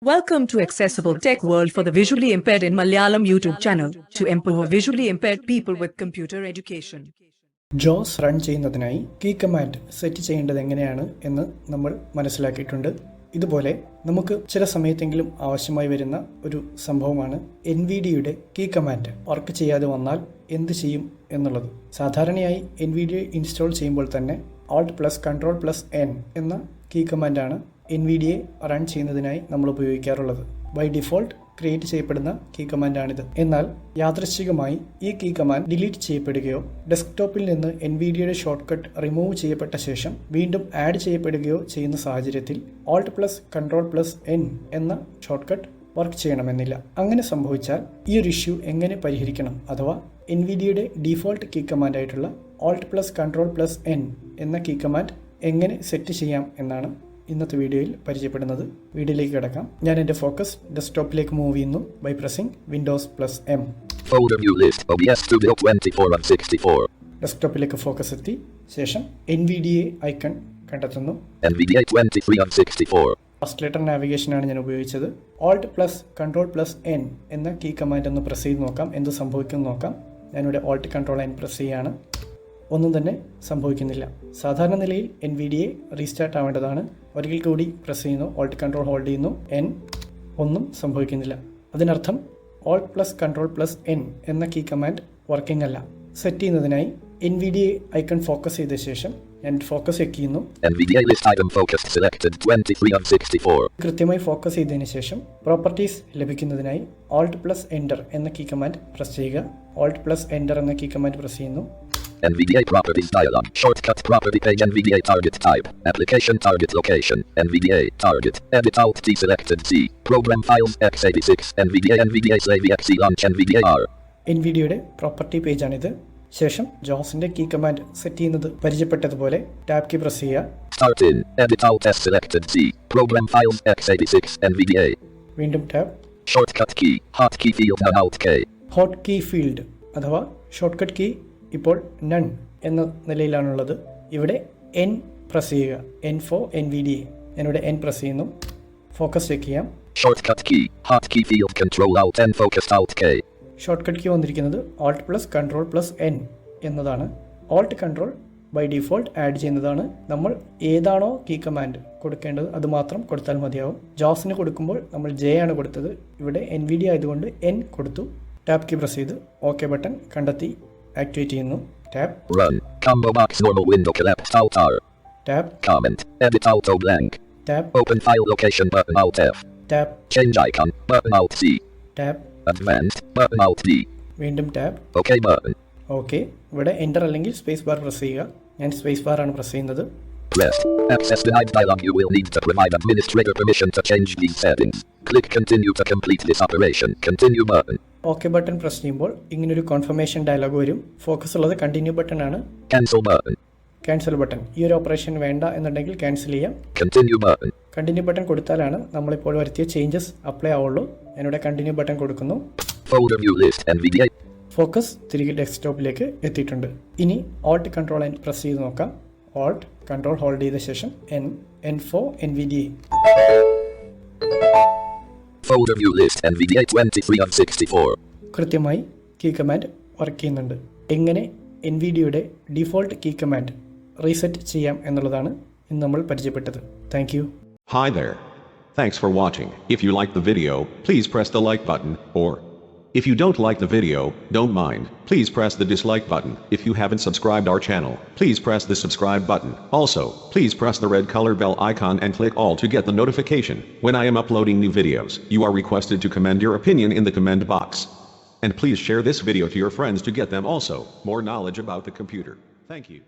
Welcome to Accessible Tech World for the Visually Impaired in Malayalam YouTube channel to empower visually impaired people with computer education. Jose run ചെയ്യുന്നതിനായി key command set ചെയ്യേണ്ടത് എങ്ങനെയാണ് എന്ന് നമ്മൾ മനസ്സിലാക്കിയിട്ടുണ്ട്. ഇതുപോലെ നമുക്ക് ചില സമയത്തെങ്കിലും ആവശ്യമായി വരുന്ന ഒരു സംഭവമാണ് Nvda-യുടെ കീ കമാൻഡ് വർക്ക് ചെയ്യാതെ വന്നാൽ എന്ത് ചെയ്യും എന്നുള്ളത്. സാധാരണയായി Nvda ഇൻസ്റ്റാൾ ചെയ്യുമ്പോൾ തന്നെ Alt+Ctrl+N എന്ന കീ കമാൻഡാണ് Nvda റൺ ചെയ്യുന്നതിനായി നമ്മൾ ഉപയോഗിക്കാറുള്ളത്. ബൈ ഡിഫോൾട്ട് ക്രിയേറ്റ് ചെയ്യപ്പെടുന്ന കീ കമാൻഡാണിത്. എന്നാൽ യാദൃശ്ചികമായി ഈ കീ കമാൻഡ് ഡിലീറ്റ് ചെയ്യപ്പെടുകയോ ഡെസ്ക്ടോപ്പിൽ നിന്ന് Nvda-യുടെ ഷോർട്ട്കട്ട് റിമൂവ് ചെയ്യപ്പെട്ട ശേഷം വീണ്ടും ആഡ് ചെയ്യപ്പെടുകയോ ചെയ്യുന്ന സാഹചര്യത്തിൽ Alt+Ctrl+N എന്ന ഷോർട്ട്കട്ട് വർക്ക് ചെയ്യണമെന്നില്ല. അങ്ങനെ സംഭവിച്ചാൽ ഈ ഒരു ഇഷ്യൂ എങ്ങനെ പരിഹരിക്കണം, അഥവാ Nvda-യുടെ ഡീഫോൾട്ട് കീ കമാൻഡായിട്ടുള്ള Alt+Ctrl+N എന്ന കീ കമാൻഡ് എങ്ങനെ സെറ്റ് ചെയ്യാം എന്നാണ് ഇന്നത്തെ വീഡിയോയിൽ പരിചയപ്പെടുന്നത്. വീഡിയോയിലേക്ക് കിടക്കാം. ഞാൻ എൻ്റെ ഫോക്കസ് ഡെസ്ക്ടോപ്പിലേക്ക് മൂവ് ചെയ്യുന്നു ബൈ പ്രസിംഗ് Windows+M. ഡെസ്ക്ടോപ്പിലേക്ക് ഫോക്കസ് എത്തി ശേഷം Nvda ഐക്കൺ കണ്ടെത്തുന്നു. ഫസ്റ്റ് ലെറ്റർ നാവിഗേഷനാണ് ഞാൻ ഉപയോഗിച്ചത്. Alt+Ctrl+N എന്ന കീ കമാൻഡ് ഒന്ന് പ്രസ് ചെയ്ത് നോക്കാം, എന്ത് സംഭവിക്കും നോക്കാം. ഞാനിവിടെ Alt+Ctrl+N പ്രസ് ചെയ്യാണ്. ഒന്നും തന്നെ സംഭവിക്കുന്നില്ല. സാധാരണ നിലയിൽ Nvda റീസ്റ്റാർട്ട് ആവേണ്ടതാണ്. ഒരിക്കൽ കൂടി പ്രസ് ചെയ്യുന്നു, Alt+Ctrl ഹോൾഡ് ചെയ്യുന്നു, N, ഒന്നും സംഭവിക്കുന്നില്ല. അതിനർത്ഥം Alt+Ctrl+N എന്ന കീ കമാൻഡ് വർക്കിംഗ് അല്ല. സെറ്റ് ചെയ്യുന്നതിനായി Nvda ഐക്കൺ ഫോക്കസ് ചെയ്ത ശേഷം ഞാൻ ഫോക്കസ് ചെക്ക് ചെയ്യുന്നു. കൃത്യമായി ഫോക്കസ് ചെയ്തതിന് ശേഷം പ്രോപ്പർട്ടീസ് ലഭിക്കുന്നതിനായി Alt+Enter എന്ന കീ കമാൻഡ് പ്രസ് ചെയ്യുക. Alt+Enter എന്ന കീ കമാൻഡ് പ്രസ് ചെയ്യുന്നു. Nvda properties dialog. Shortcut property page. Nvda target type. Application target location. Nvda target. Edit Alt T selected C. Program files x86. Nvda save exe launch Nvda R. Nvda-യുടെ property പേജാണിത്. ശേഷം ജോസിന്റെ key command set ചെയ്യുന്നത് പരിചയപ്പെട്ടതുപോലെ tab key press ചെയ്യുക. Start in. Edit Alt S selected C. Program files x86. Nvda. വീണ്ടും tab. Shortcut key. Hot key field and Alt K. Hot key field അഥവാ shortcut key ഇപ്പോൾ none എന്ന നിലയിലാണുള്ളത്. ഇവിടെ N press ചെയ്യുക. N for Nvda. ഞാനിവിടെ N press ചെയ്യുന്നു. Focus check ചെയ്യാം. Shortcut key. Hot key field Control Alt N focused Alt K. Shortcut key വന്നിരിക്കുന്നത് Alt+Ctrl+N എന്നതാണ്. Alt-Ctrl ബൈ ഡിഫോൾട്ട് ആഡ് ചെയ്യുന്നതാണ്. നമ്മൾ ഏതാണോ കീ കമാൻഡ് കൊടുക്കേണ്ടത് അത് മാത്രം കൊടുത്താൽ മതിയാവും. ജോസിന് കൊടുക്കുമ്പോൾ നമ്മൾ J ആണ് കൊടുത്തത്. ഇവിടെ Nvda ആയതുകൊണ്ട് N കൊടുത്തു. ടാബ് കീ പ്രസ് ചെയ്ത് OK ബട്ടൺ കണ്ടെത്തി ആക്ടിവേറ്റ് ചെയ്യുന്നു. Tab. Run. Combo box normal window collapse Alt R. Tab. Comment. Edit auto blank. Tab. Open file location button Alt F. Tab. Change icon button Alt C. Tab. Advanced button Alt D. വീണ്ടും tab. OK button. Okay. ഇവിടെ enter അല്ലെങ്കിൽ space bar press ചെയ്യുക. ഞാൻ space bar ആണ് press ചെയ്യുന്നത്. Pressed. Access denied dialog. You will need to provide administrator permission to change these settings. Click continue to complete this operation. Continue button. Okay button press ചെയ്യുമ്പോൾ ഇങ്ങനൊരു confirmation dialogue വരും. Focus ഉള്ളത് continue button ആണ്. Cancel button. Cancel button. ഈ ഒരു operation വേണ്ട എന്നുണ്ടെങ്കിൽ cancel ചെയ്യാം. Continue button. കണ്ടിന്യൂ ബട്ടൺ കൊടുത്താലാണ് നമ്മളിപ്പോൾ വരുത്തിയ ചേഞ്ചസ് അപ്ലൈ ആവുള്ളൂ. ഞാനിവിടെ കണ്ടിന്യൂ ബട്ടൺ കൊടുക്കുന്നു. Folder view list Nvda. Focus തിരികെ ഡെസ്ക്ടോപ്പിലേക്ക് എത്തിയിട്ടുണ്ട്. ഇനി Alt+Ctrl+N പ്രസ് ചെയ്ത് നോക്കാം. Alt+Ctrl ഹോൾഡ് ചെയ്ത ശേഷം N for Nvda. Folder view list Nvda 23/64. കൃത്യമായി കീ കമാൻഡ് വർക്ക് ചെയ്യുന്നുണ്ട്. എങ്ങനെ Nvda-യുടെ ഡിഫോൾട്ട് കീ കമാൻഡ് റീസെറ്റ് ചെയ്യാം എന്നുള്ളതാണ് ഇന്ന് നമ്മൾ പരിചയപ്പെട്ടത്. Thank you. Hi there. Thanks for watching. If you like the video, please press the like button, or if you don't like the video, don't mind, please press the dislike button. If you haven't subscribed our channel, please press the subscribe button. Also, please press the red color bell icon and click all to get the notification when I am uploading new videos. You are requested to comment your opinion in the comment box. And please share this video to your friends to get them also more knowledge about the computer. Thank you.